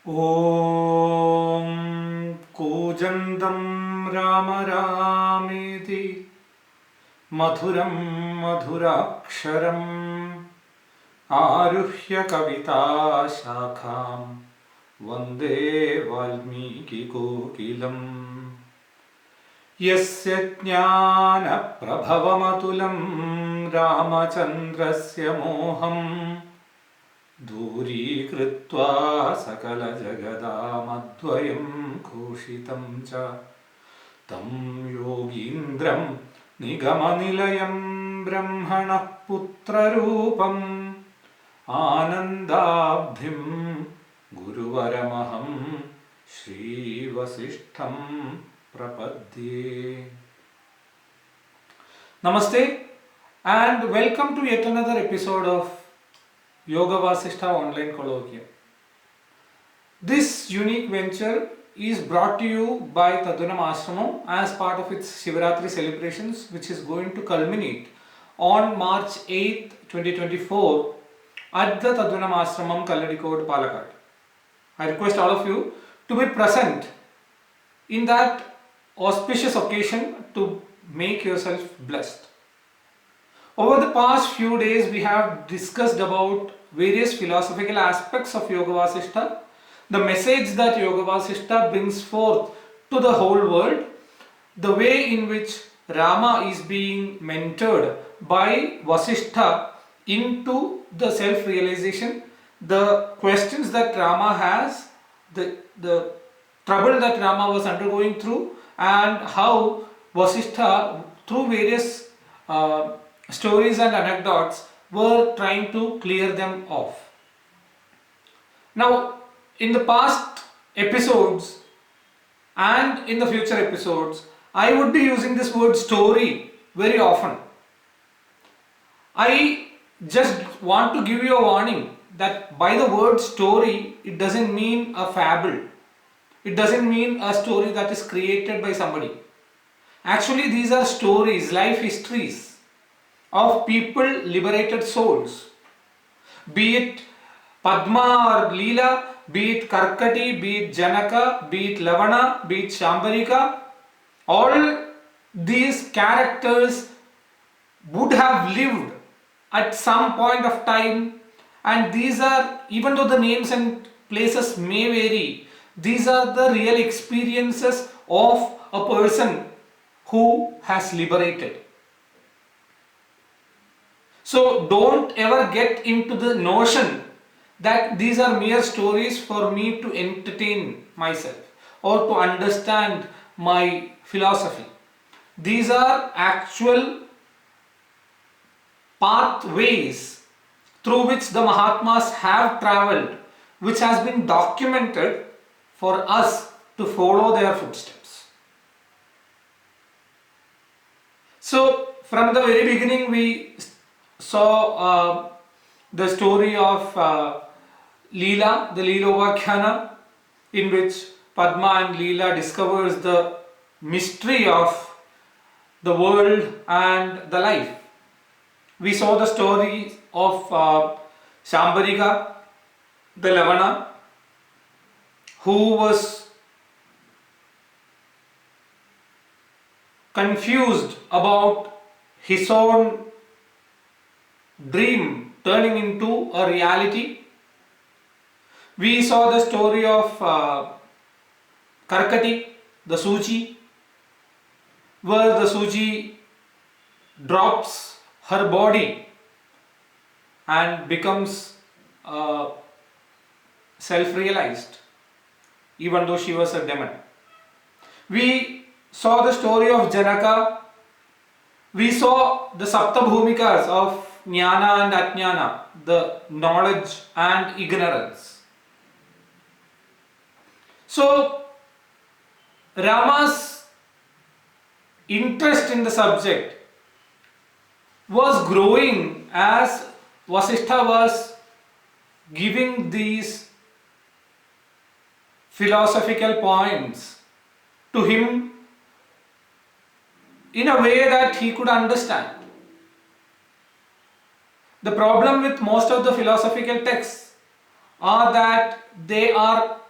ॐ कूजन्तं राम रामेति मधुरं मधुराक्षरम् आरुह्य कविताशाखां वन्दे वाल्मीकिकोकिलं यस्य ज्ञानप्रभवमतुलं रामचन्द्रस्य मोहम् दूरीकृत्वा सकलजगदामद्वयं घोषितं च तं योगीन्द्रं निगमनिलयं ब्रह्मणः पुत्ररूपम् आनन्दाब्धिं गुरुवरमहं श्रीवसिष्ठं प्रपद्ये. Namaste and welcome to yet another episode of Yoga Vasishta online colloquium. This unique venture is brought to you by Tadvanam Ashramam as part of its Mahashivarathri celebrations, which is going to culminate on March 8th, 2024 at the Tadvanam Ashramam Kalladikkode, Palakkad. I request all of you to be present in that auspicious occasion to make yourself blessed. Over the past few days, we have discussed about various philosophical aspects of Yoga Vasishta, the message that Yoga Vasishta brings forth to the whole world, the way in which Rama is being mentored by Vasishta into the self-realization, the questions that Rama has, the trouble that Rama was undergoing through, and how Vasishta, through various stories and anecdotes, were trying to clear them off. Now, in the past episodes and in the future episodes, I would be using this word story very often. I just want to give you a warning that by the word story, it doesn't mean a fable. It doesn't mean a story that is created by somebody. Actually, these are stories, life histories of people, liberated souls. Be it Padma or Leela, be it Karkati, be it Janaka, be it Lavana, be it Shambarika, all these characters would have lived at some point of time, and these are, even though the names and places may vary, these are the real experiences of a person who has liberated. So don't ever get into the notion that these are mere stories for me to entertain myself or to understand my philosophy. These are actual pathways through which the Mahatmas have travelled, which has been documented for us to follow their footsteps. So from the very beginning we saw the story of Leela, the Leelovakhana, in which Padma and Leela discovers the mystery of the world and the life. We saw the story of Shambarika, the Lavana, who was confused about his own dream turning into a reality. We saw the story of Karkati, the Suchi, where the Suchi drops her body and becomes self-realized, even though she was a demon. We saw the story of Janaka. We saw the Saptabhumikas of Jnana and Ajnana, the knowledge and ignorance. So, Rama's interest in the subject was growing as Vasishta was giving these philosophical points to him in a way that he could understand. The problem with most of the philosophical texts are that they are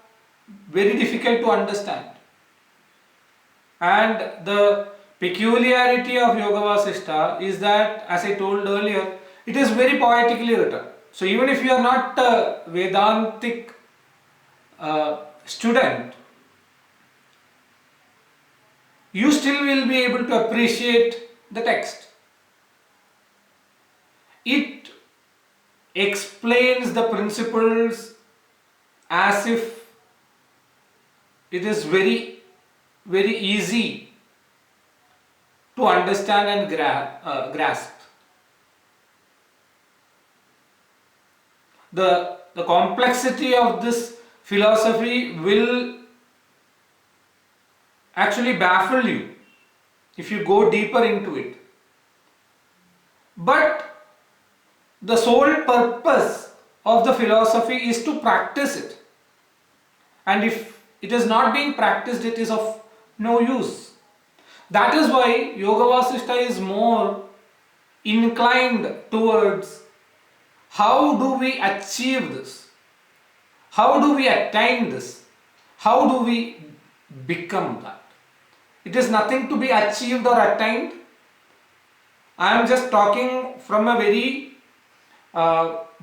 very difficult to understand. And the peculiarity of Yoga Vasishta is that, as I told earlier, it is very poetically written. So even if you are not a Vedantic student, you still will be able to appreciate the text. It explains the principles as if it is very, very easy to understand and grasp. The complexity of this philosophy will actually baffle you if you go deeper into it. But the sole purpose of the philosophy is to practice it. And if it is not being practiced, it is of no use. That is why Yoga Vasishta is more inclined towards how do we achieve this? How do we attain this? How do we become that? It is nothing to be achieved or attained. I am just talking from a very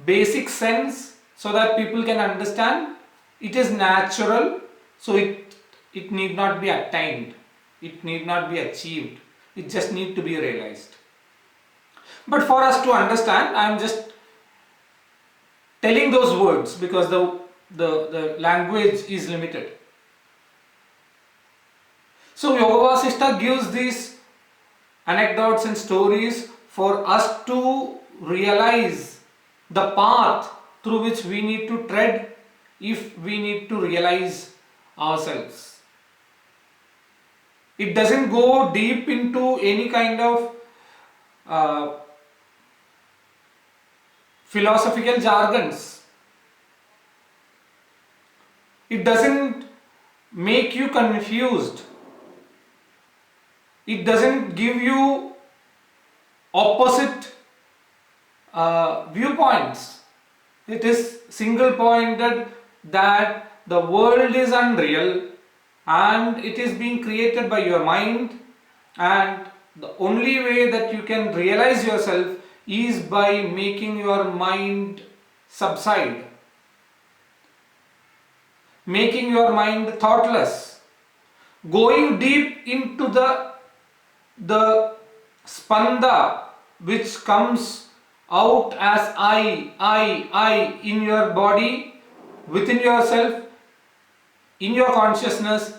basic sense so that people can understand. It is natural, so it need not be attained. It need not be achieved. It just need to be realized. But for us to understand, I am just telling those words because the language is limited. So Yoga Vasishta gives these anecdotes and stories for us to realize the path through which we need to tread if we need to realize ourselves. It doesn't go deep into any kind of philosophical jargons. It doesn't make you confused. It doesn't give you opposite viewpoints. It is single pointed that the world is unreal and it is being created by your mind, and the only way that you can realize yourself is by making your mind subside, making your mind thoughtless, going deep into the spanda which comes out as I in your body, within yourself, in your consciousness.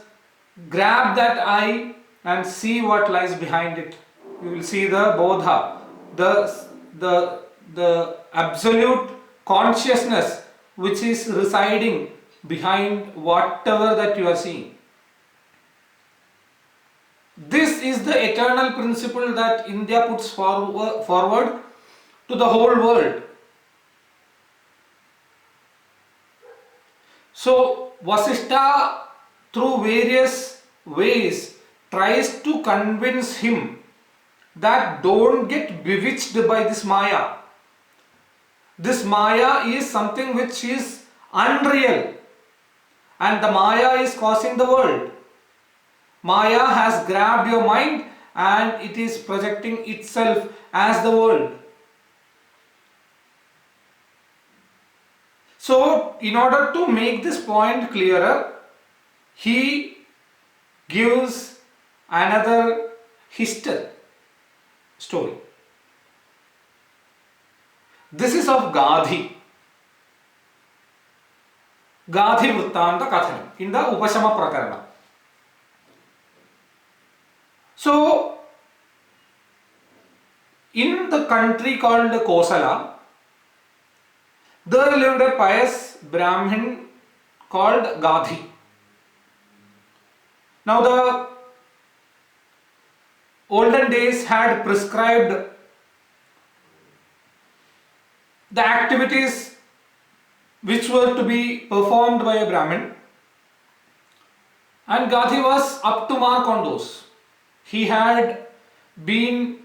Grab that I and see what lies behind it. You will see the bodha, the absolute consciousness which is residing behind whatever that you are seeing. This is the eternal principle that India puts forward to the whole world. So Vasishta, through various ways, tries to convince him that don't get bewitched by this Maya. This Maya is something which is unreal, and the Maya is causing the world. Maya has grabbed your mind and it is projecting itself as the world. So, in order to make this point clearer, he gives another history story. This is of Gadhi. Gadhi Vrittanta Kathanam in the Upashama Prakarana. So, in the country called Kosala, there lived a pious Brahmin called Gadhi. Now, the olden days had prescribed the activities which were to be performed by a Brahmin, and Gadhi was up to mark on those. He had been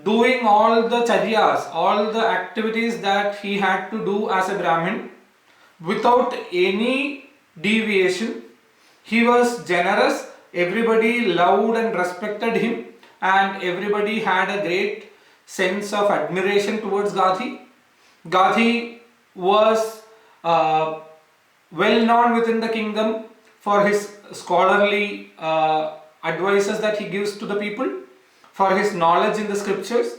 doing all the charyas, all the activities that he had to do as a Brahmin without any deviation. He was generous, everybody loved and respected him, and everybody had a great sense of admiration towards Gadhi. Gadhi was well known within the kingdom for his scholarly advices that he gives to the people, for his knowledge in the scriptures,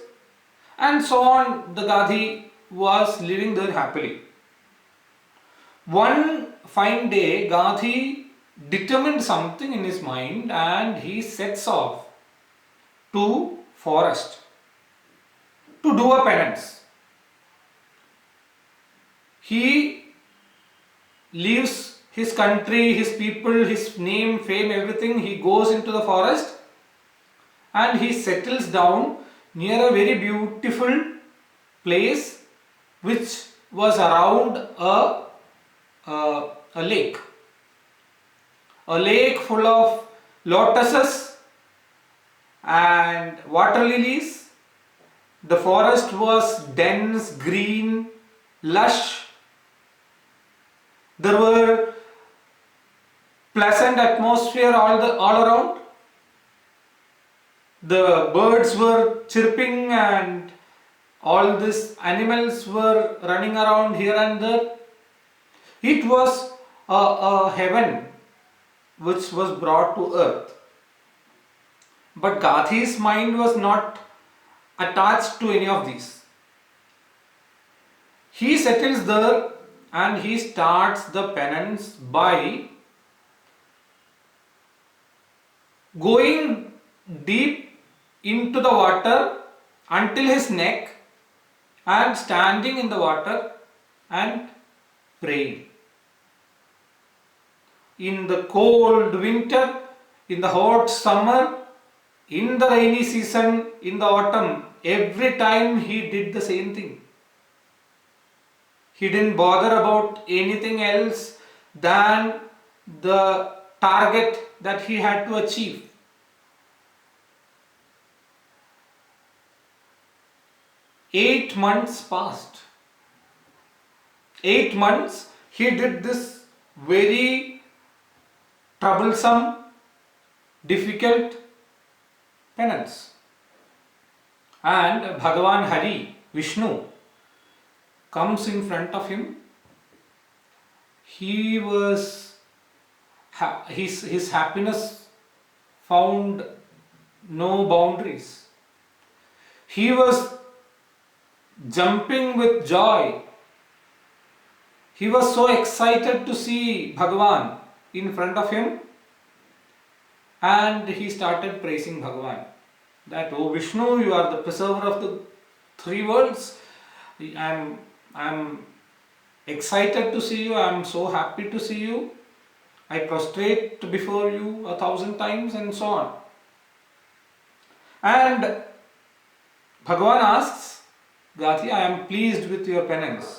and so on. The Gadhi was living there happily. One fine day, Gadhi determined something in his mind and he sets off to forest to do a penance. He leaves his country, his people, his name, fame, everything. He goes into the forest and he settles down near a very beautiful place which was around a lake. A lake full of lotuses and water lilies. The forest was dense, green, lush. There were pleasant atmosphere all around. The birds were chirping and all these animals were running around here and there. It was a heaven which was brought to earth. But Gadhi's mind was not attached to any of these. He settles there and he starts the penance by going deep into the water until his neck and standing in the water and praying. In the cold winter, in the hot summer, in the rainy season, in the autumn, every time he did the same thing. He didn't bother about anything else than the target that he had to achieve. Eight months passed. 8 months he did this very troublesome, difficult penance. And Bhagavan Hari, Vishnu, comes in front of him. He was, his happiness found no boundaries. He was jumping with joy. He was so excited to see Bhagavan in front of him, and he started praising Bhagavan that, "Oh Vishnu, you are the preserver of the three worlds. I'm excited to see you. I'm so happy to see you. I prostrate before you 1,000 times," and so on. And Bhagavan asks Gadhi, "I am pleased with your penance.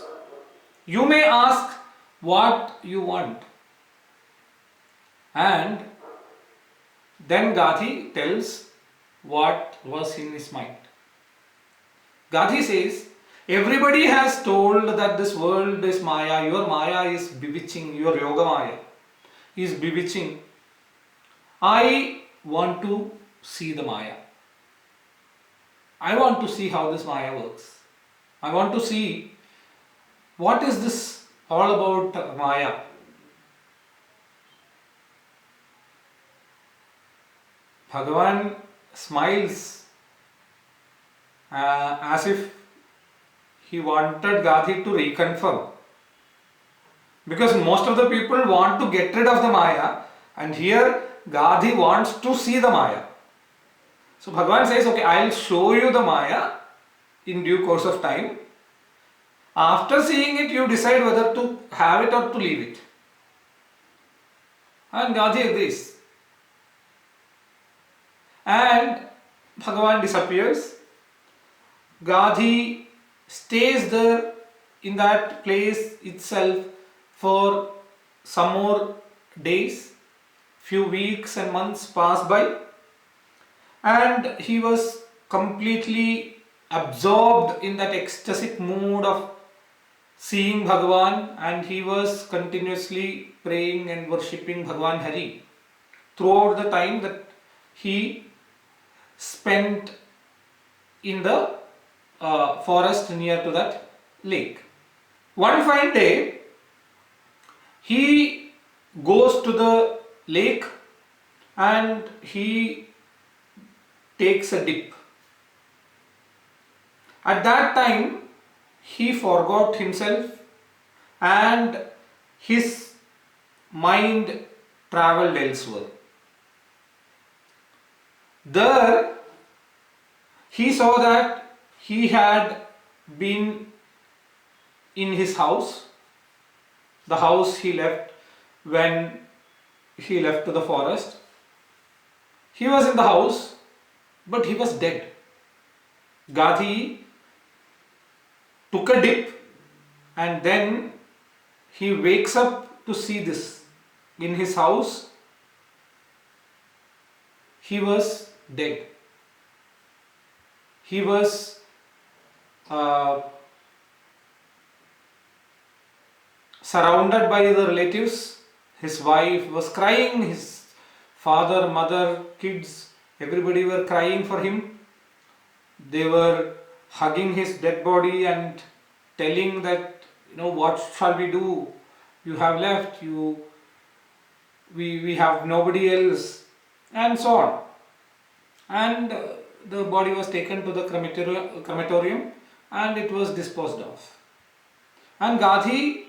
You may ask what you want." And then Gadhi tells what was in his mind. Gadhi says, "Everybody has told that this world is Maya, your Maya is bewitching, your Yoga Maya is bewitching. I want to see the Maya. I want to see how this Maya works. I want to see what is this all about Maya." Bhagavan smiles as if he wanted Gadhi to reconfirm. Because most of the people want to get rid of the Maya, and here Gadhi wants to see the Maya. So Bhagavan says, "Okay, I'll show you the Maya in due course of time. After seeing it, you decide whether to have it or to leave it." And Gadhi agrees. And Bhagavan disappears. Gadhi stays there in that place itself for some more days. Few weeks and months pass by, and he was completely absorbed in that ecstatic mood of seeing Bhagavan, and he was continuously praying and worshipping Bhagavan Hari throughout the time that he spent in the forest near to that lake. One fine day, he goes to the lake and he takes a dip. At that time, he forgot himself and his mind traveled elsewhere. There, he saw that he had been in his house, the house he left when he left to the forest. He was in the house, but he was dead. Gadhi took a dip and then he wakes up to see this. In his house, he was dead. He was surrounded by the relatives. His wife was crying, his father, mother, kids, everybody were crying for him. They were hugging his dead body and telling that, what shall we do? You have left, we have nobody else, and so on. And the body was taken to the crematorium and it was disposed of. And Gadhi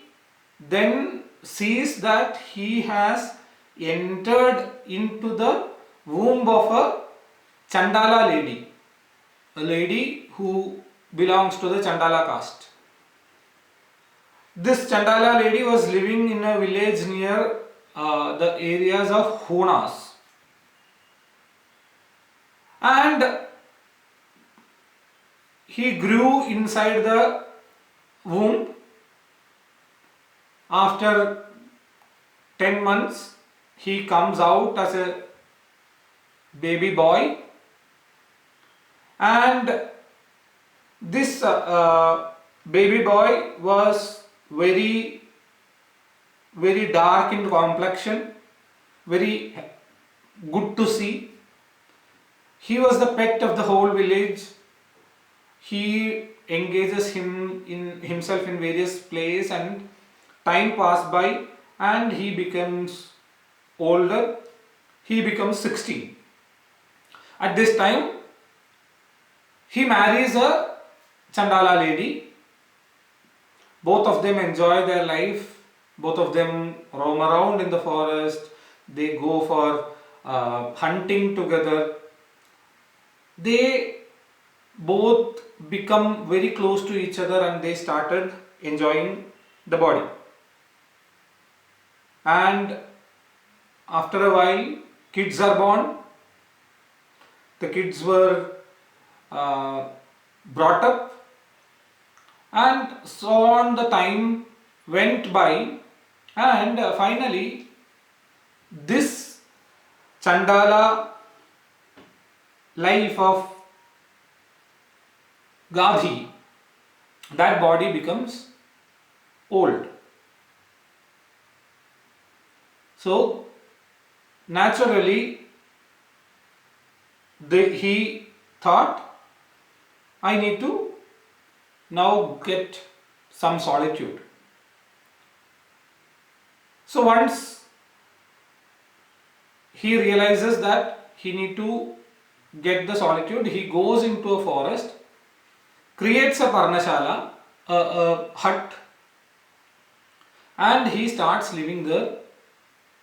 then sees that he has entered into the womb of a Chandala lady, a lady who belongs to the Chandala caste. This Chandala lady was living in a village near the areas of Honas. And he grew inside the womb. After 10 months, he comes out as a baby boy, and this baby boy was very dark in complexion, very good to see. He was the pet of the whole village. He engages himself in various plays, and time passed by and he becomes older. He becomes 16. At this time, he marries a Chandala lady. Both of them enjoy their life. Both of them roam around in the forest. They go for hunting together. They both become very close to each other and they started enjoying the body. And after a while, kids are born. The kids were brought up, and so on. The time went by, and finally, this Chandala life of Gadhi, that body becomes old. So naturally, he thought, I need to now get some solitude. So once he realizes that he need to get the solitude, he goes into a forest, creates a parnashala, a hut, and he starts living there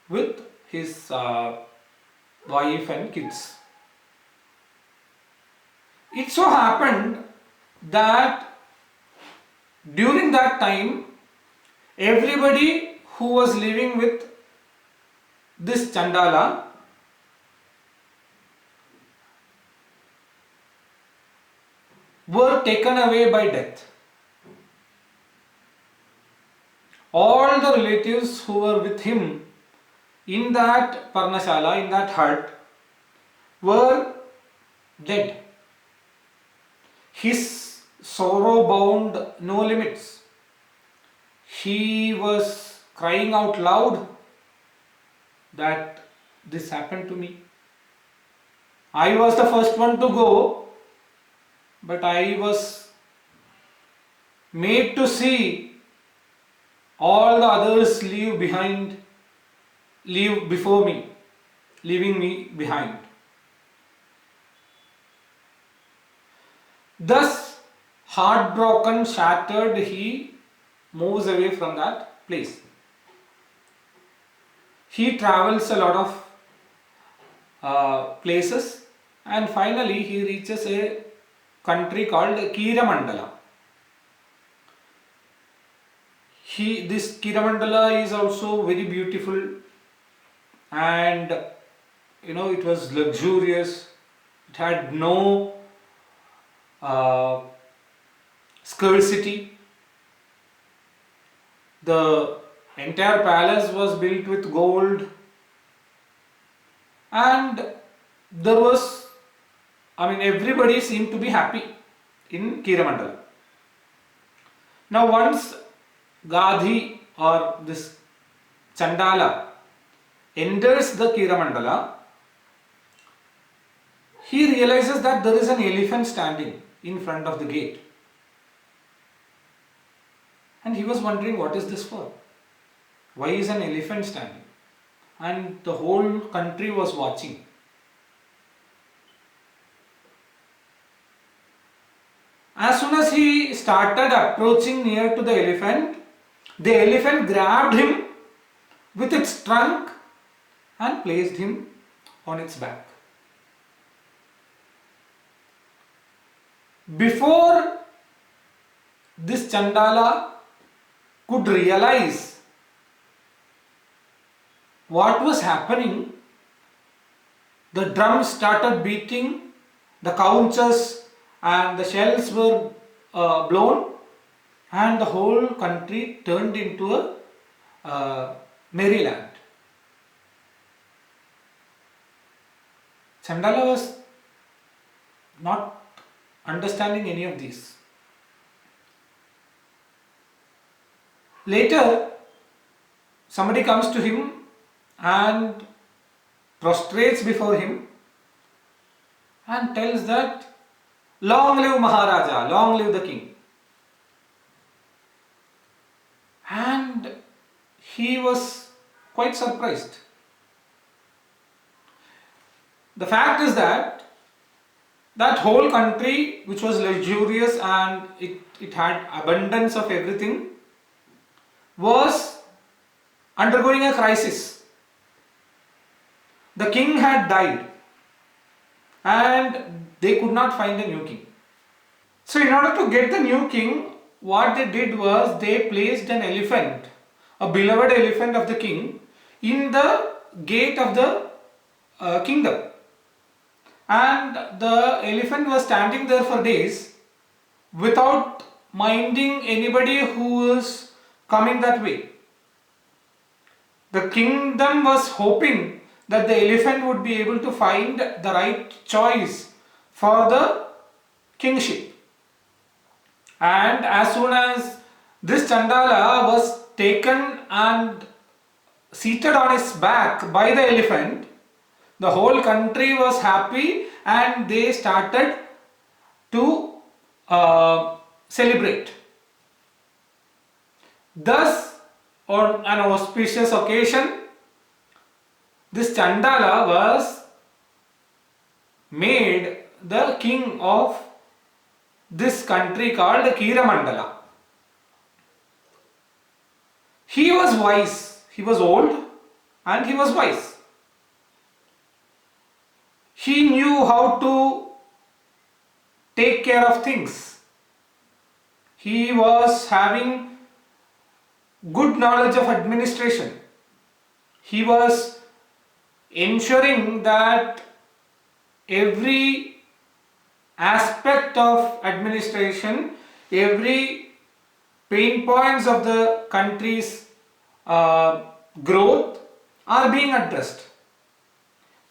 with his wife and kids. It so happened that during that time, everybody who was living with this Chandala were taken away by death. All the relatives who were with him in that Parnashala, in that hut, were dead. His sorrow bound no limits. he was crying out loud that this happened to me. I was the first one to go, but I was made to see all the others leave before me, leaving me behind. Thus, heartbroken, shattered, he moves away from that place. He travels a lot of places, and finally he reaches a country called Kiramandala. This Kiramandala is also very beautiful, and it was luxurious. It had no scarcity. The entire palace was built with gold, and there was, everybody seemed to be happy in Kiramandala. Now once Gadhi, or this Chandala, enters the Kiramandala, he realizes that there is an elephant standing in front of the gate. And he was wondering, what is this for? Why is an elephant standing? And the whole country was watching. As soon as he started approaching near to the elephant grabbed him with its trunk and placed him on its back. Before this Chandala could realize what was happening, the drums started beating, the conches and the shells were blown, and the whole country turned into a merryland. Chandala was not understanding any of these. Later, somebody comes to him and prostrates before him and tells that, "Long live Maharaja, long live the king." And he was quite surprised. The fact is that whole country, which was luxurious and it had abundance of everything, was undergoing a crisis. The king had died and they could not find a new king. So in order to get the new king, what they did was they placed an elephant, a beloved elephant of the king, in the gate of the kingdom. And the elephant was standing there for days without minding anybody who was coming that way. The kingdom was hoping that the elephant would be able to find the right choice for the kingship. And as soon as this Chandala was taken and seated on his back by the elephant, the whole country was happy and they started to celebrate. Thus, on an auspicious occasion, this Chandala was made the king of this country called Kiramandala. He was wise, he was old and he was wise. He knew how to take care of things. He was having good knowledge of administration. He was ensuring that every aspect of administration, every pain points of the country's growth are being addressed.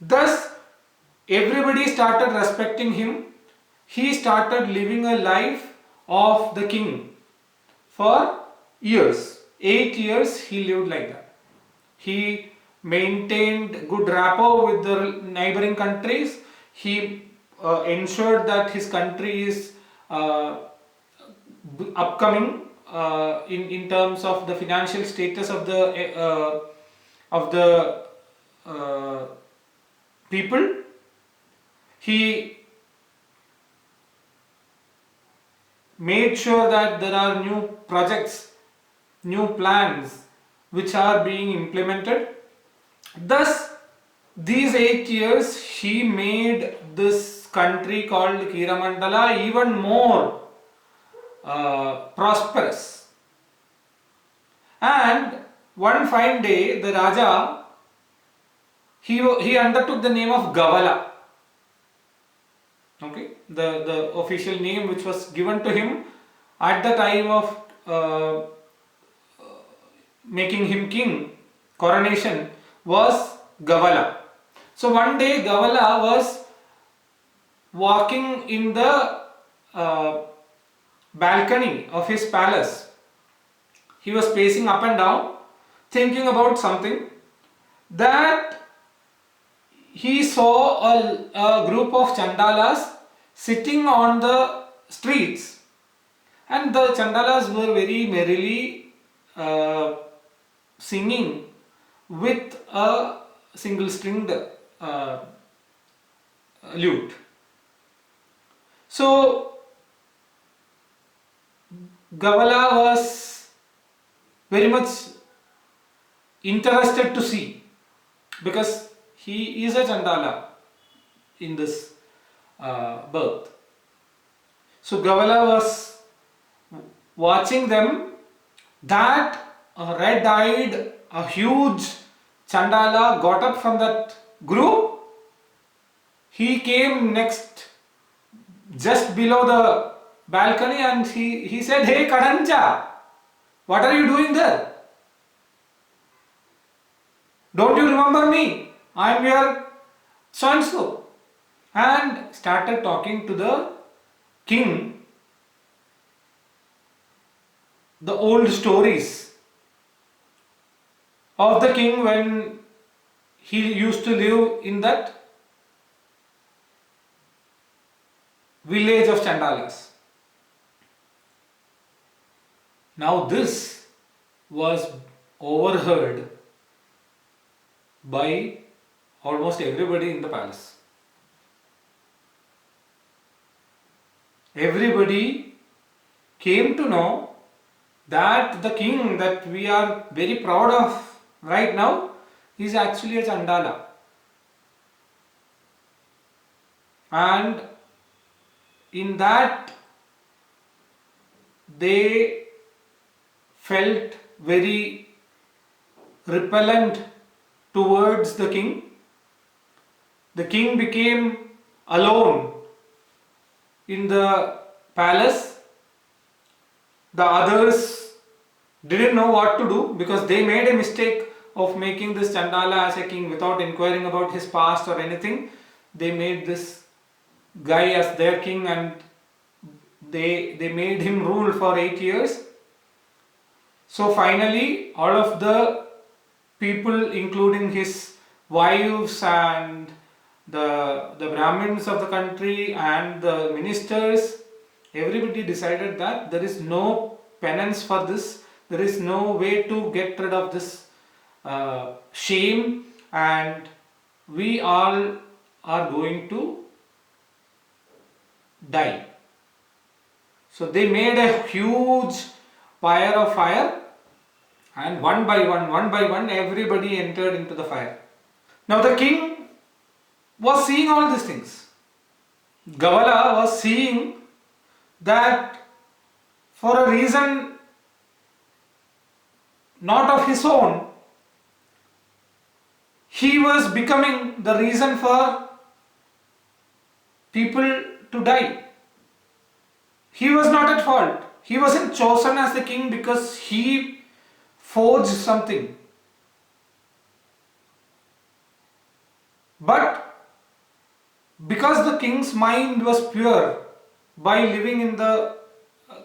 Thus, everybody started respecting him. He started living a life of the king for years. 8 years he lived like that. He maintained good rapport with the neighboring countries. He ensured that his country is upcoming in terms of the financial status of the people. He made sure that there are new projects, new plans which are being implemented. Thus, these 8 years he made this country called Kiramandala even more prosperous. And one fine day, the Raja, he undertook the name of Gavala. Okay, the official name which was given to him at the time of making him king, coronation, was Gavala. So one day Gavala was walking in the balcony of his palace. He was pacing up and down, thinking about something, that he saw a group of Chandalas sitting on the streets, and the Chandalas were very merrily singing with a single stringed lute. So Gavala was very much interested to see, because he is a Chandala in this birth. So Gavala was watching them. That red-eyed, a huge Chandala got up from that group. He came next, just below the balcony, and he said, "Hey Kadancha, what are you doing there? Don't you remember me? I am your so and so." And started talking to the king, the old stories of the king when he used to live in that village of Chandalas. Now this was overheard by almost everybody in the palace. Everybody came to know that the king that we are very proud of right now is actually a Chandala. And in that they felt very repellent towards the king. The king became alone in the palace. The others didn't know what to do, because they made a mistake of making this Chandala as a king without inquiring about his past or anything. They made this guy as their king, and they made him rule for 8 years. So finally, all of the people, including his wives and the Brahmins of the country and the ministers, everybody decided that there is no penance for this. There is no way to get rid of this shame, and we all are going to die. So they made a huge pyre of fire, and one by one, everybody entered into the fire. Now the king was seeing all these things. Gavala was seeing that for a reason not of his own, he was becoming the reason for people to die. He was not at fault. He wasn't chosen as the king because he forged something. But because the king's mind was pure by living in the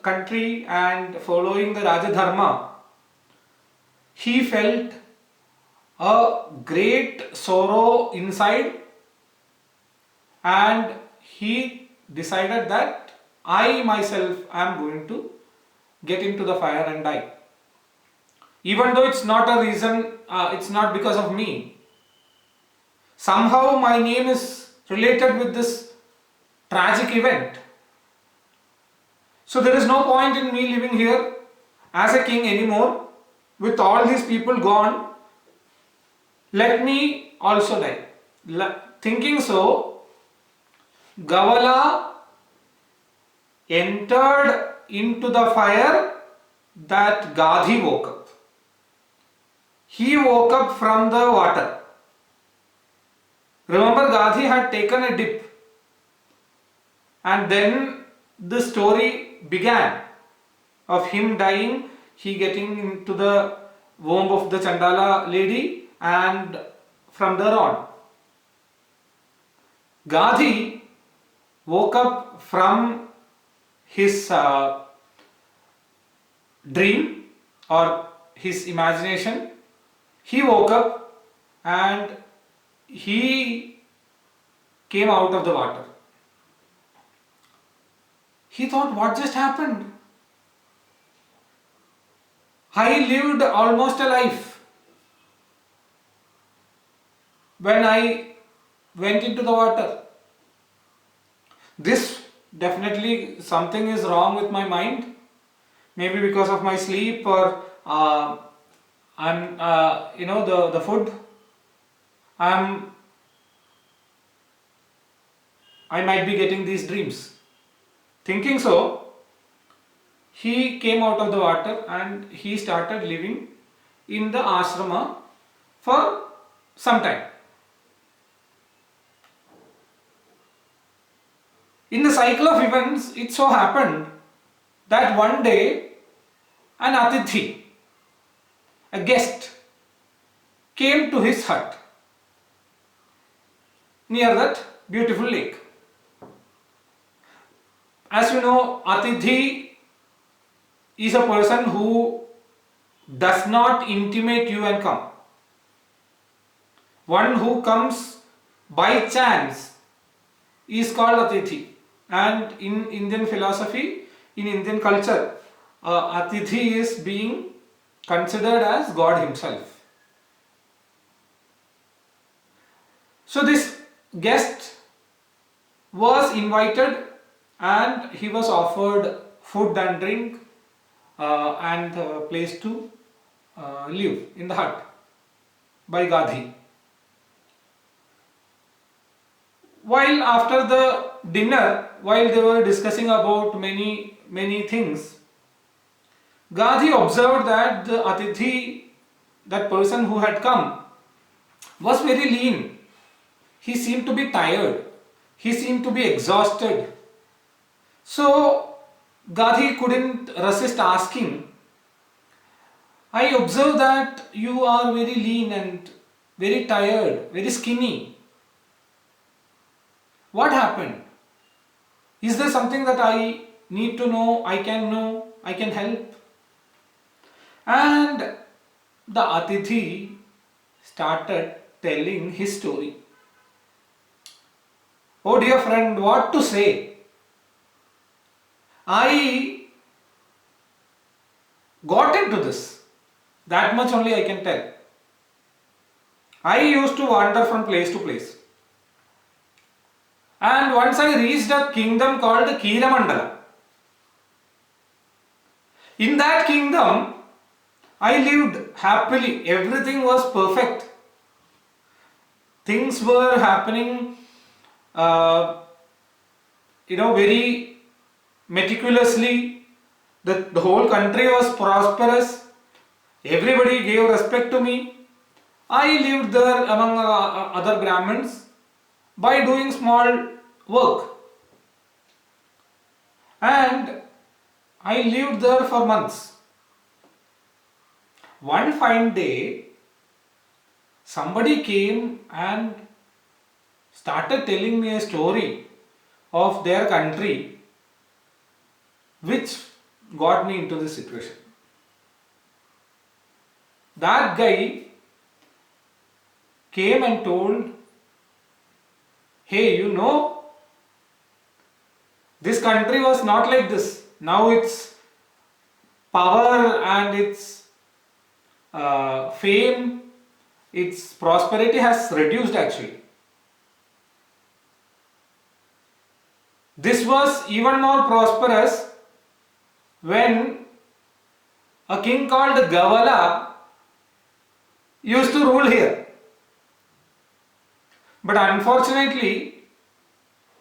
country and following the Raja Dharma, he felt a great sorrow inside, and he decided that I myself am going to get into the fire and die. Even though it's not a reason, it's not because of me. Somehow my name is related with this tragic event. So there is no point in me living here as a king anymore. With all these people gone, let me also die. Thinking so, Gavala entered into the fire that Gadhi woke up. He woke up from the water. Remember, Gadhi had taken a dip, and then the story began of him dying, he getting into the womb of the Chandala lady, and from there on, Gadhi woke up from his dream or his imagination. He woke up and he came out of the water. He thought, what just happened? I lived almost a life. When I went into the water, this definitely something is wrong with my mind. Maybe because of my sleep or the food. I might be getting these dreams. Thinking so, he came out of the water and he started living in the ashrama for some time. In the cycle of events, it so happened that one day an atithi, a guest, came to his hut near that beautiful lake. As you know, atithi is a person who does not intimate you and come. One who comes by chance is called atithi. And in Indian philosophy, in Indian culture, atithi is being considered as God himself. So this guest was invited and he was offered food and drink and a place to live in the hut by Gadhi. While after the dinner, while they were discussing about many things, Gadhi observed that the atithi, that person who had come, was very lean. He seemed to be tired. He seemed to be exhausted. So Gadhi couldn't resist asking, I observe that you are very lean and very tired, very skinny. What happened? Is there something that I need to know, I can help? And the atithi started telling his story. Oh dear friend, what to say? I got into this. That much only I can tell. I used to wander from place to place. And once I reached a kingdom called Kiramandala. In that kingdom, I lived happily. Everything was perfect. Things were happening, very meticulously. The whole country was prosperous. Everybody gave respect to me. I lived there among other Brahmins by doing small work. And I lived there for months. One fine day, somebody came and started telling me a story of their country which got me into this situation. that guy came and told, hey, this country was not like this. Now its power and its fame, its prosperity has reduced actually. This was even more prosperous when a king called Gavala used to rule here. But unfortunately,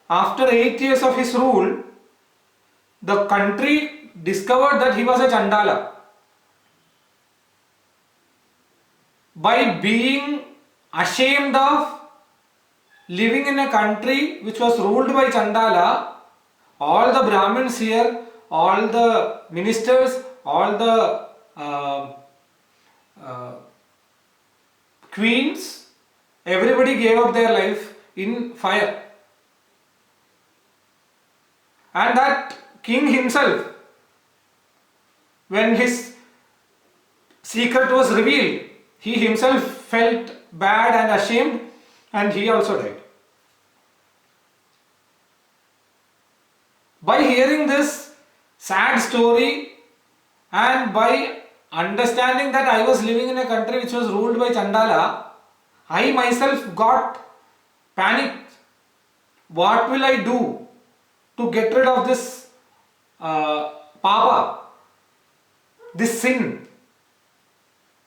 after 8 years of his rule, the country discovered that he was a Chandala. By being ashamed of living in a country which was ruled by Chandala, all the Brahmins here, all the ministers, all the queens, everybody gave up their life in fire. And that king himself, when his secret was revealed, he himself felt bad and ashamed, and he also died. By hearing this sad story and by understanding that I was living in a country which was ruled by Chandala, I myself got panicked. What will I do to get rid of this papa, this sin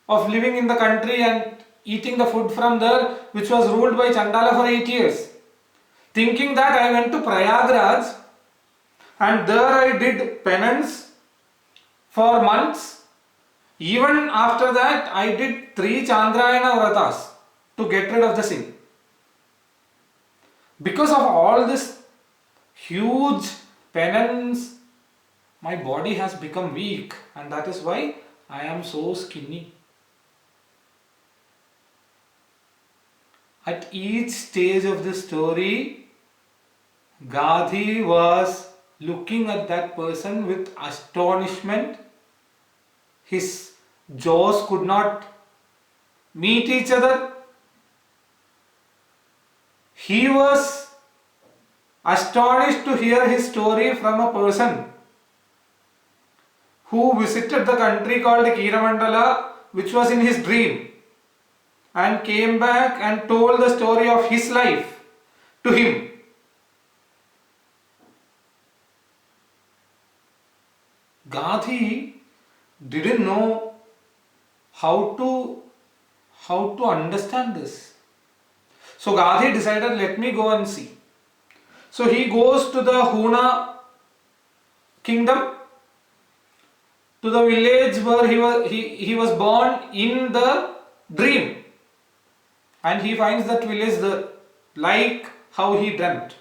of living in the country and eating the food from there which was ruled by Chandala for 8 years. Thinking that, I went to Prayagraj and there I did penance for months. Even after that, I did 3 Chandrayana Vratas to get rid of the sin. Because of all this huge penance, my body has become weak, and that is why I am so skinny. At each stage of the story, Gadhi was looking at that person with astonishment. His jaws could not meet each other. He was astonished to hear his story from a person who visited the country called Kiramandala, which was in his dream, and came back and told the story of his life to him. Gadhi didn't know how to understand this. So Gadhi decided, let me go and see. So he goes to the Huna kingdom, to the village where he was born in the dream, and he finds that village there, like how he dreamt.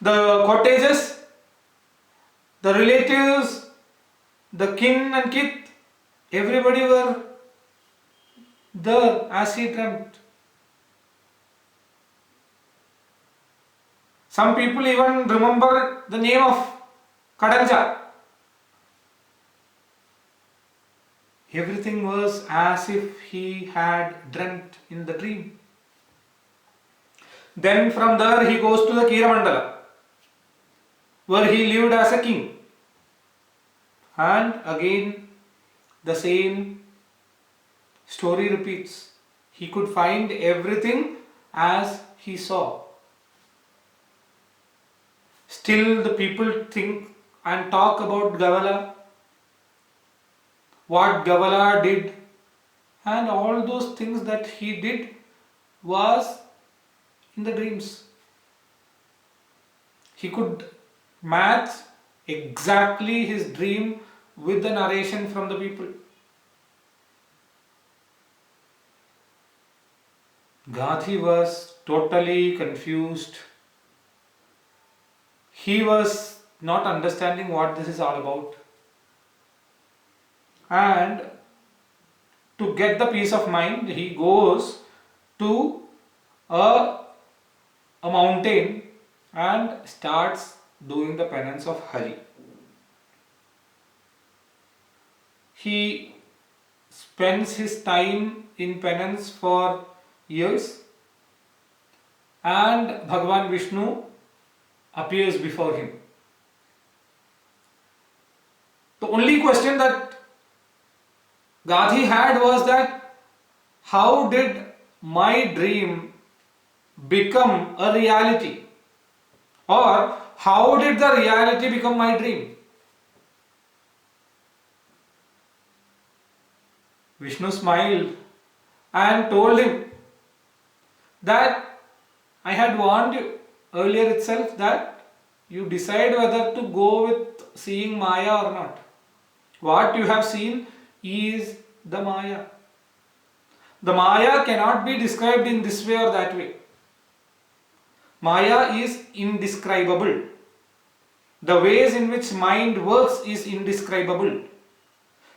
The cottages, the relatives, the kin and kith, everybody were there as he dreamt. Some people even remember the name of Kadanja. Everything was as if he had dreamt in the dream. Then from there he goes to the Kiramandala, where he lived as a king. And again the same story repeats. He could find everything as he saw. Still the people think and talk about Gavala, what Gavala did, and all those things that he did was in the dreams. He could match exactly his dream with the narration from the people. Gadhi was totally confused. He was not understanding what this is all about. And to get the peace of mind, he goes to a mountain and starts doing the penance of Hari. he spends his time in penance for years, and Bhagavan Vishnu appears before him. The only question that Gadhi had was that how did my dream become a reality, or how did the reality become my dream? Vishnu smiled and told him that I had warned you earlier itself that you decide whether to go with seeing Maya or not. What you have seen is the Maya. The Maya cannot be described in this way or that way. Maya is indescribable. The ways in which mind works is indescribable.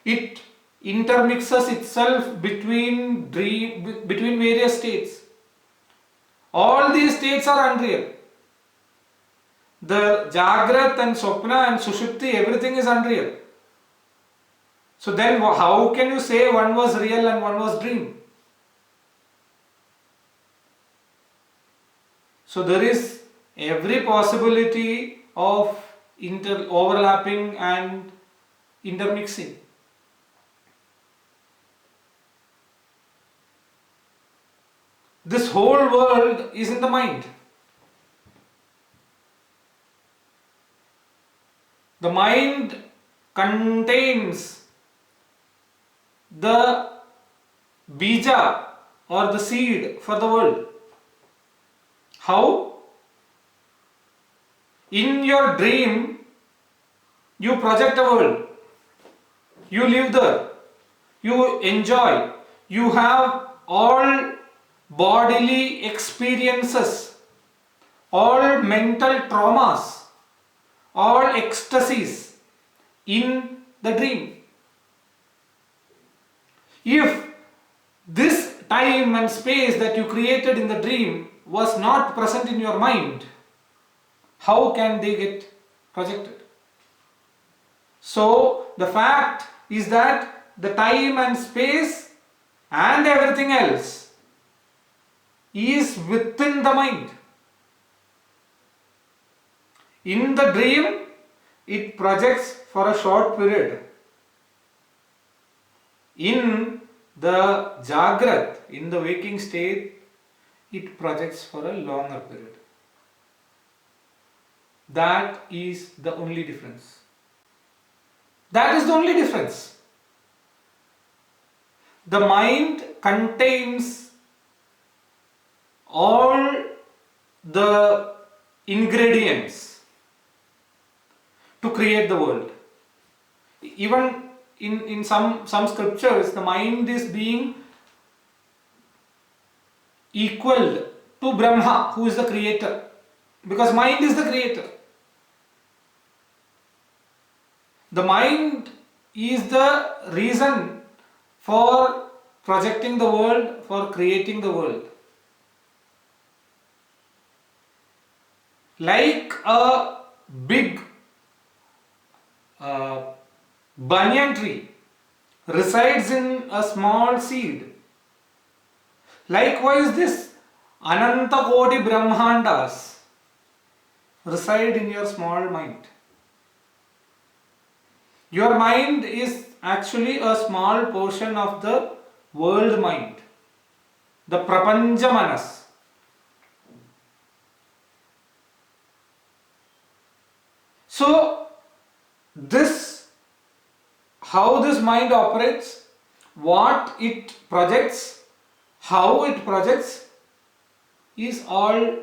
It intermixes itself between various states. All these states are unreal. The Jagrat and Swapna and Sushupti, everything is unreal. So then how can you say one was real and one was dream? So there is every possibility of overlapping and intermixing. This whole world is in the mind. The mind contains the bija or the seed for the world. How? In your dream, you project a world. You live there. You enjoy. You have all bodily experiences, all mental traumas, all ecstasies in the dream. If this time and space that you created in the dream was not present in your mind, how can they get projected? So the fact is that the time and space and everything else is within the mind. In the dream, it projects for a short period. In the Jagrat, in the waking state, it projects for a longer period. That is the only difference. That is the only difference. The mind contains all the ingredients to create the world. Even in some scriptures, the mind is being equaled to Brahma, who is the creator, because mind is the creator. The mind is the reason for projecting the world, for creating the world. Like a big banyan tree resides in a small seed. Likewise, this Ananta Koti Brahmandas reside in your small mind. Your mind is actually a small portion of the world mind, the Prapancha Manas. So, how this mind operates, what it projects, how it projects, is all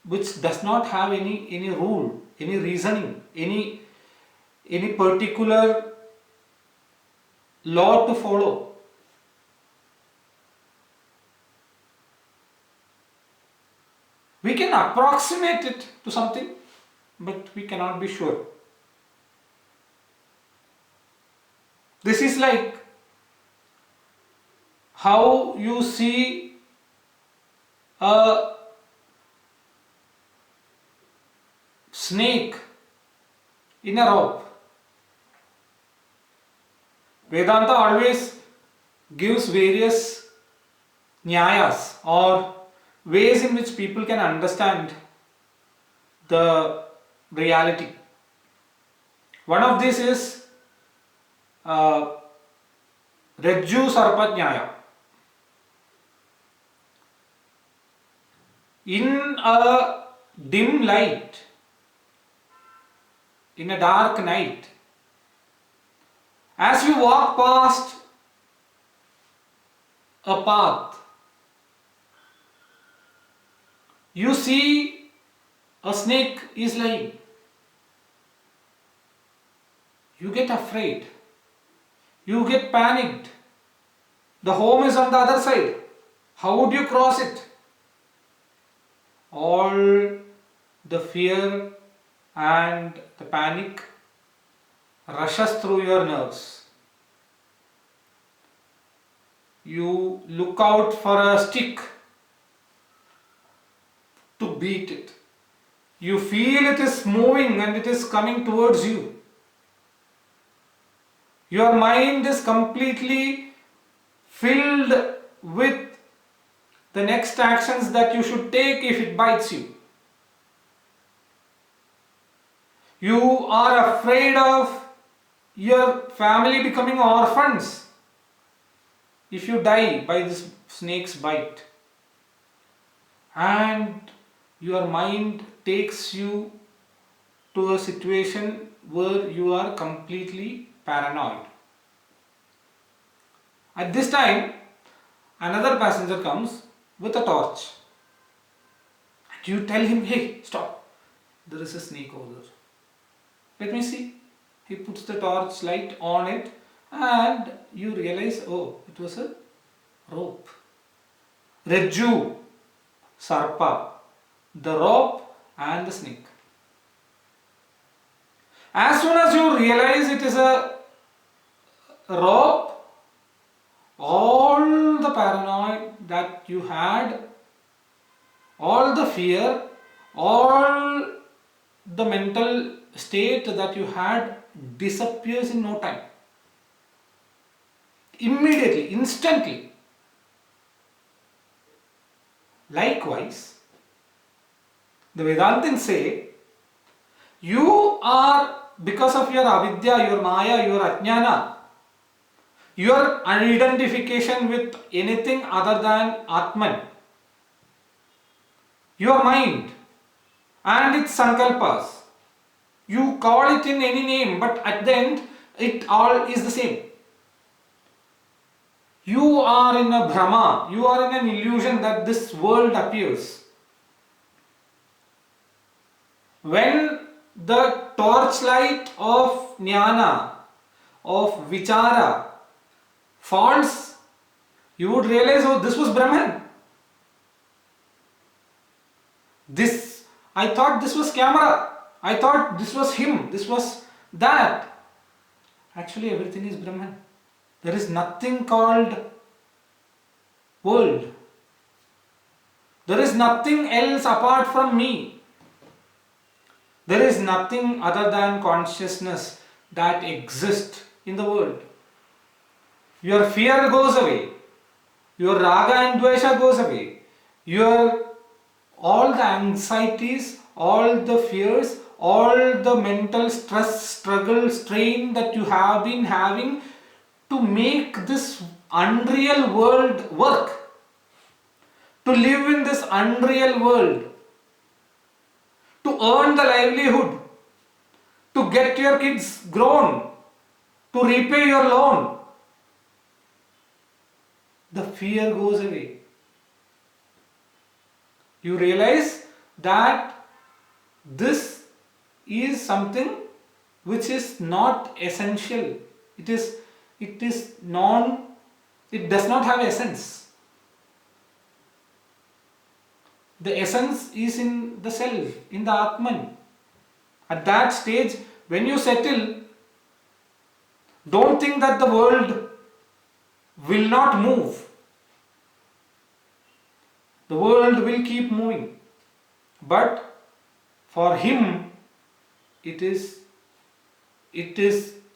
which does not have any rule, any reasoning, any particular law to follow. We can approximate it to something, but we cannot be sure. This is like how you see a snake in a rope. Vedanta always gives various nyayas or ways in which people can understand the reality. One of these is Rajju Sarpa Nyaya. In a dim light, in a dark night, as you walk past a path, you see a snake is lying. You get afraid. You get panicked. The home is on the other side. How would you cross it? All the fear and the panic rushes through your nerves. You look out for a stick to beat it. You feel it is moving and it is coming towards you. Your mind is completely filled with the next actions that you should take if it bites you. You are afraid of your family becoming orphans if you die by this snake's bite. And your mind takes you to a situation where you are completely paranoid. At this time, another passenger comes with a torch. And you tell him, hey, stop. There is a snake over there. Let me see. He puts the torch light on it and you realize, oh, it was a rope. Rajju, Sarpa, the rope and the snake. As soon as you realize it is a rope, all the paranoia that you had, all the fear, all the mental state that you had disappears in no time. Immediately, instantly. Likewise, the Vedantins say, you are, because of your avidya, your maya, your ajnana, your identification with anything other than Atman, your mind and its sankalpas, you call it in any name, but at the end it all is the same. You are in a bhrama, you are in an illusion that this world appears. When the torchlight of jnana, of vichara falls, you would realize, oh, this was Brahman. I thought this was camera. I thought this was him. This was that. Actually, everything is Brahman. There is nothing called world. There is nothing else apart from me. There is nothing other than consciousness that exists in the world. Your fear goes away. Your raga and dvesha goes away. All the anxieties, all the fears, all the mental stress, struggle, strain that you have been having to make this unreal world work, to live in this unreal world, to earn the livelihood, to get your kids grown, to repay your loan. The fear goes away. You realize that this is something which is not essential. It does not have essence. The essence is in the self, in the Atman. At that stage, when you settle, don't think that the world will not move. The world will keep moving. But for him, it is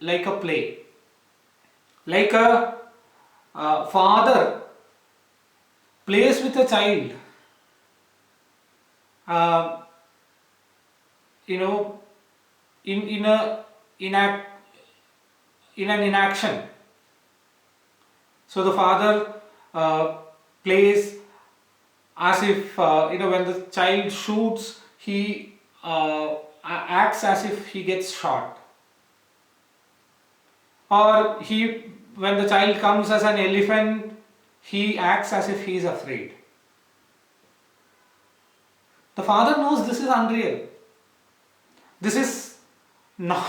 like a play. Like a father plays with a child, uh, you know, in a inact in an inaction. So the father plays as if when the child shoots, he acts as if he gets shot, or he when the child comes as an elephant, he acts as if he is afraid. The father knows this is unreal. This is no,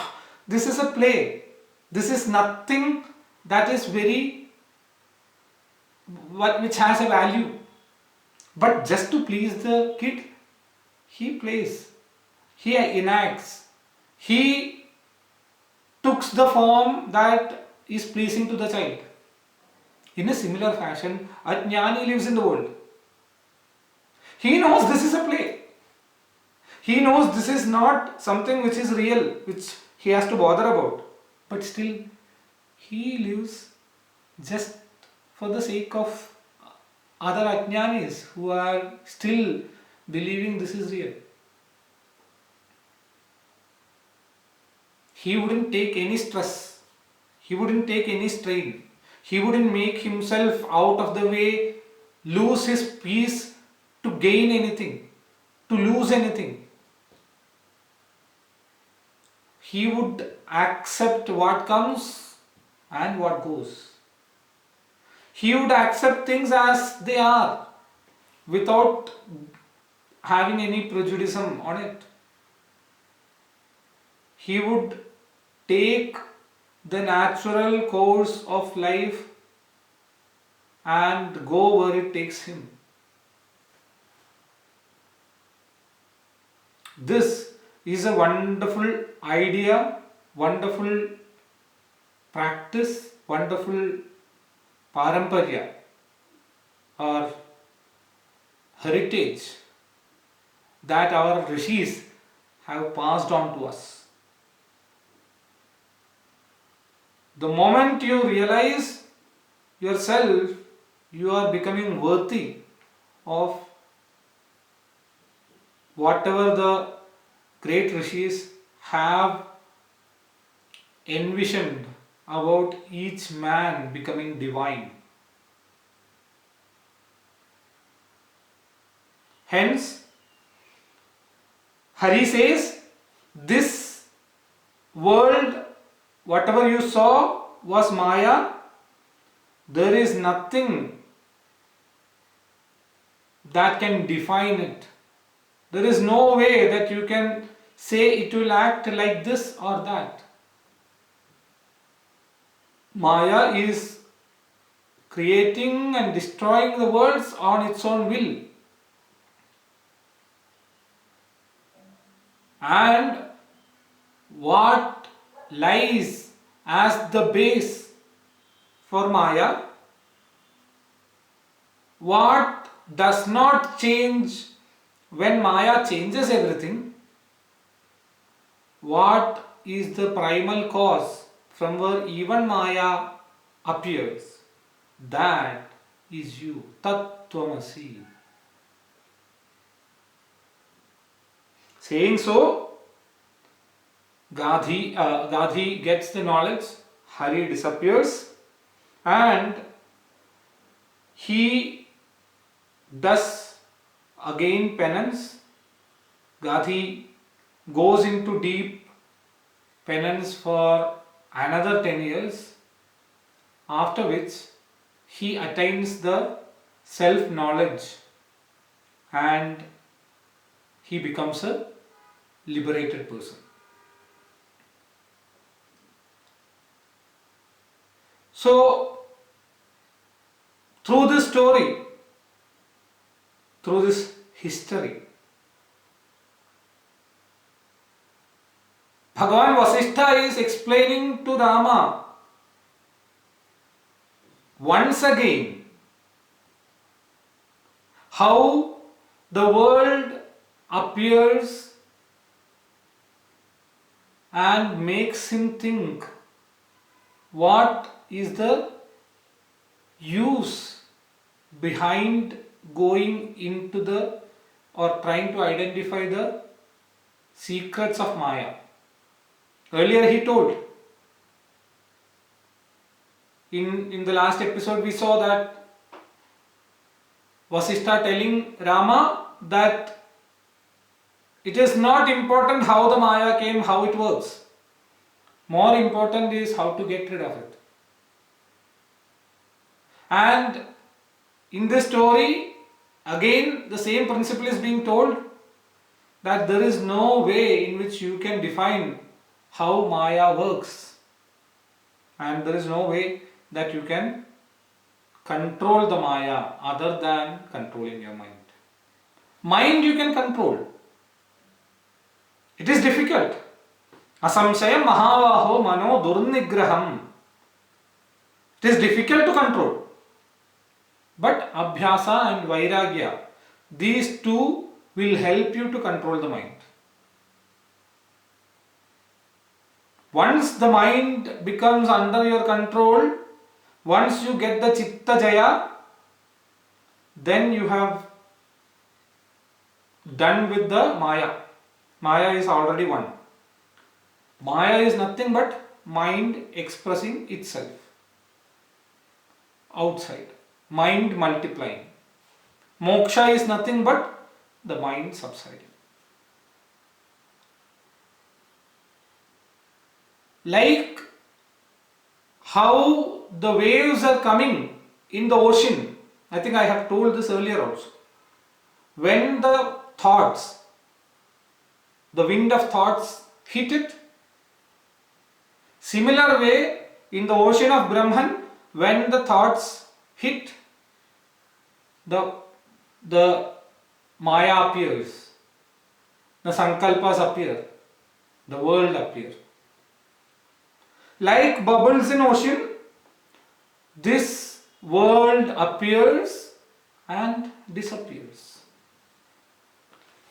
this is a play. This is nothing that is which has a value. But just to please the kid, he plays, he enacts, he took the form that is pleasing to the child. In a similar fashion, a jnani lives in the world. He knows this is a play. He knows this is not something which is real, which he has to bother about. But still, he lives just for the sake of other ajnanis who are still believing this is real. He wouldn't take any stress. He wouldn't take any strain. He wouldn't make himself out of the way, lose his peace to gain anything, to lose anything. He would accept what comes and what goes. He would accept things as they are without having any prejudice on it. He would take the natural course of life and go where it takes him. This is a wonderful idea, wonderful practice, wonderful paramparya or heritage that our rishis have passed on to us. The moment you realize yourself, you are becoming worthy of whatever the great rishis have envisioned about each man becoming divine. Hence, Hari says, this world, whatever you saw was Maya. There is nothing that can define it. There is no way that you can say it will act like this or that. Maya is creating and destroying the worlds on its own will. And what lies as the base for Maya, what does not change when Maya changes everything, what is the primal cause from where even Maya appears, that is you. Tat-tvamasi. Saying so, Gadhi gets the knowledge, Hari disappears, and he does again penance. Gadhi goes into deep penance for another 10 years, after which he attains the self-knowledge and he becomes a liberated person. So, through this story, through this history, Bhagavan Vasishta is explaining to Rama once again how the world appears and makes him think what is the use behind going into the or trying to identify the secrets of Maya. Earlier he told, in the last episode we saw that Vasishta telling Rama that it is not important how the Maya came, how it works. More important is how to get rid of it. And in this story, again the same principle is being told, that there is no way in which you can define how Maya works, and there is no way that you can control the Maya other than controlling your mind. Mind you can control. It is difficult. Asamsayam mahavaho mano durnigraham. It is difficult to control. But abhyasa and vairagya, these two will help you to control the mind. Once the mind becomes under your control, once you get the chitta jaya, then you have done with the Maya. Maya is already one. Maya is nothing but mind expressing itself outside. Mind multiplying. Moksha is nothing but the mind subsiding. Like how the waves are coming in the ocean. I think I have told this earlier also. When the thoughts, the wind of thoughts hit it, similar way in the ocean of Brahman, when the thoughts hit, the Maya appears, the Sankalpas appear, the world appears. Like bubbles in ocean, this world appears and disappears.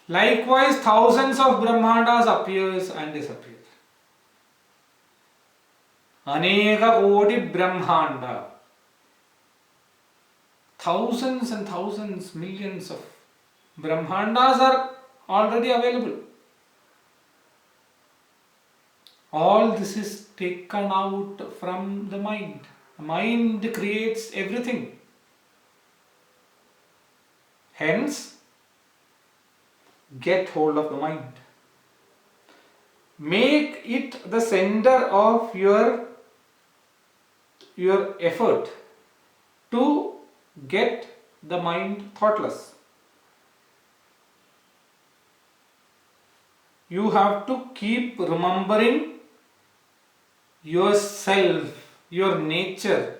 Likewise, thousands of Brahmandas appears and disappears. Aneka kodi Brahmanda. Thousands and thousands, millions of Brahmandas are already available. All this is taken out from the mind. The mind creates everything. Hence, get hold of the mind. Make it the center of your effort to get the mind thoughtless. You have to keep remembering yourself, your nature,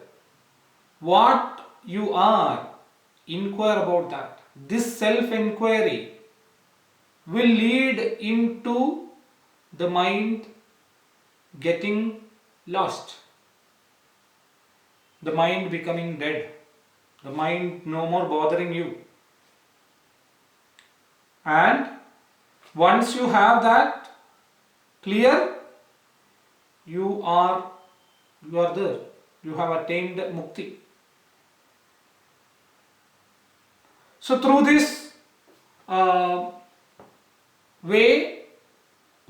what you are. Inquire about that. This self-inquiry will lead into the mind getting lost, the mind becoming dead, the mind no more bothering you. And once you have that clear, you are there. You have attained mukti. So through this way,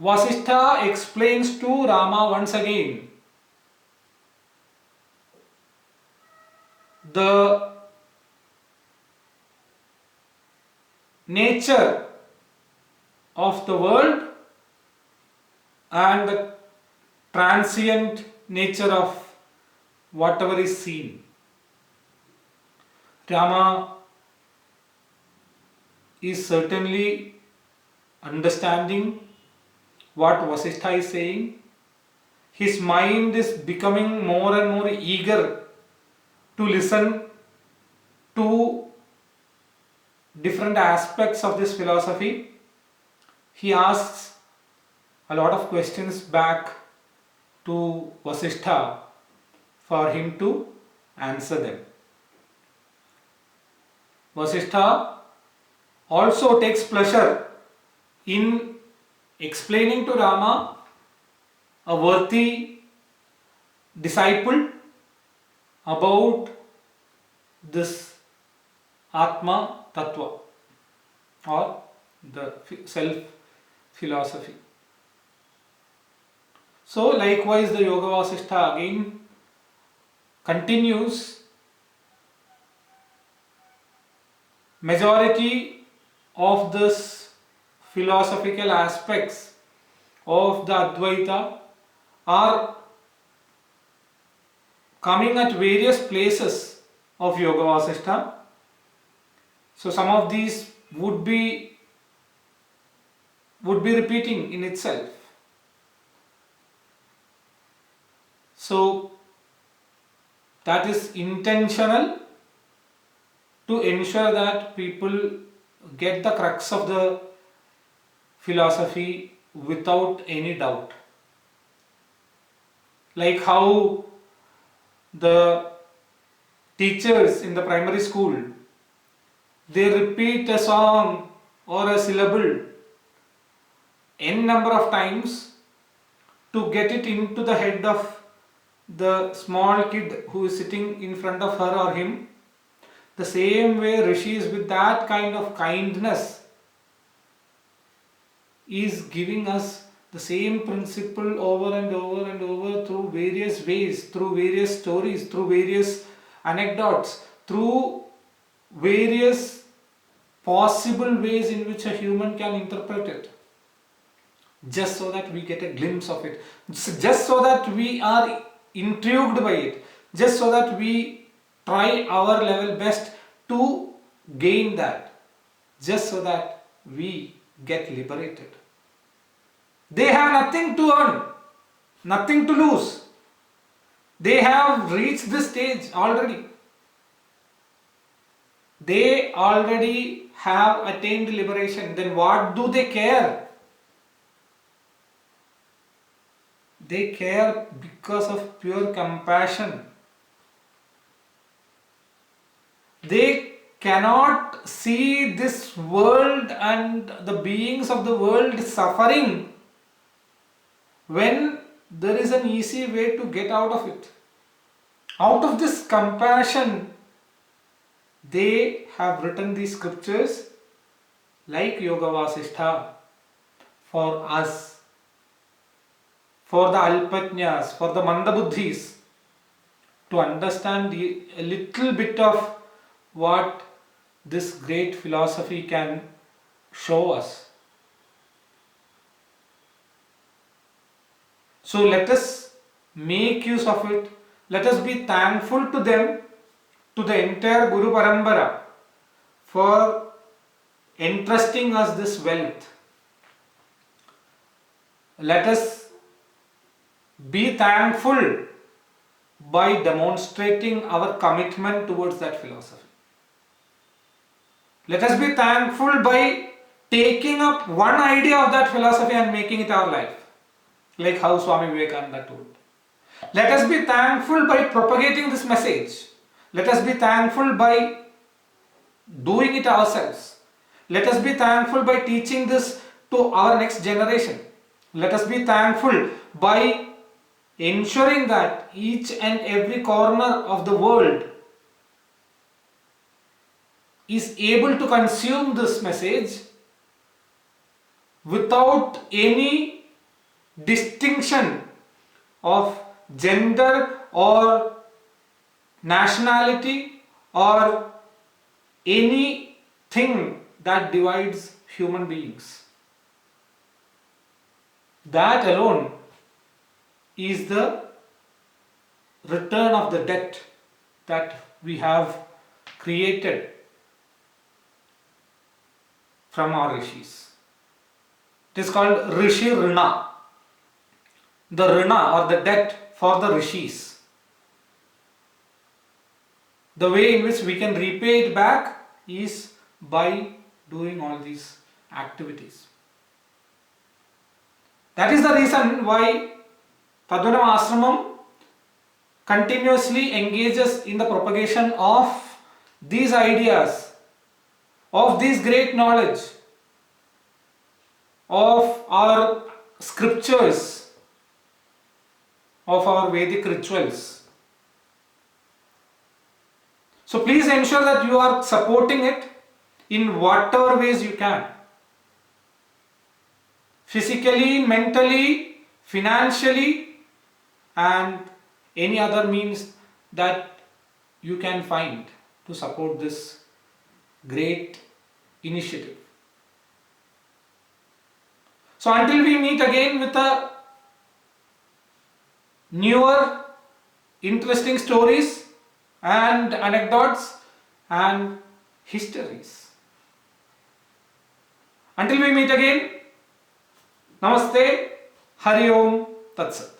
Vasishta explains to Rama once again the nature of the world and the transient nature of whatever is seen. Rama is certainly understanding what Vasishta is saying. His mind is becoming more and more eager to listen to different aspects of this philosophy. He asks a lot of questions back to Vasishta for him to answer them. Vasishta also takes pleasure in explaining to Rama, a worthy disciple, about this Atma Tattva or the self philosophy. So likewise the Yoga Vasishta again continues. Majority of this philosophical aspects of the Advaita are coming at various places of Yoga Vasishta. So some of these would be repeating in itself. So that is intentional to ensure that people get the crux of the philosophy without any doubt. Like how the teachers in the primary school, they repeat a song or a syllable n number of times to get it into the head of the small kid who is sitting in front of her or him. The same way rishis with that kind of kindness is giving us the same principle over and over and over through various ways, through various stories, through various anecdotes, through various possible ways in which a human can interpret it. Just so that we get a glimpse of it, just so that we are intrigued by it, just so that we try our level best to gain that, just so that we get liberated. They have nothing to earn, nothing to lose. They have reached this stage already. They already have attained liberation. Then what do they care? They care because of pure compassion. They cannot see this world and the beings of the world suffering when there is an easy way to get out of it. Out of this compassion, they have written these scriptures like Yoga Vasishta for us, for the Alpajñas, for the Mandabuddhis, to understand a little bit of what this great philosophy can show us. So let us make use of it. Let us be thankful to them, to the entire Guru Parambara, for entrusting us this wealth. Let us be thankful by demonstrating our commitment towards that philosophy. Let us be thankful by taking up one idea of that philosophy and making it our life, like how Swami Vivekananda told. Let us be thankful by propagating this message. Let us be thankful by doing it ourselves. Let us be thankful by teaching this to our next generation. Let us be thankful by ensuring that each and every corner of the world is able to consume this message without any distinction of gender or nationality or anything that divides human beings. That alone is the return of the debt that we have created from our rishis. It is called Rishi Rina, the Rina or the debt for the rishis. The way in which we can repay it back is by doing all these activities. That is the reason why Tadvanam Ashramam continuously engages in the propagation of these ideas, of this great knowledge, of our scriptures, of our Vedic rituals. So please ensure that you are supporting it in whatever ways you can. Physically, mentally, financially, and any other means that you can find to support this great initiative. So until we meet again with a newer interesting stories and anecdotes and histories. Until we meet again, Namaste, Hari Om, Tat Sat.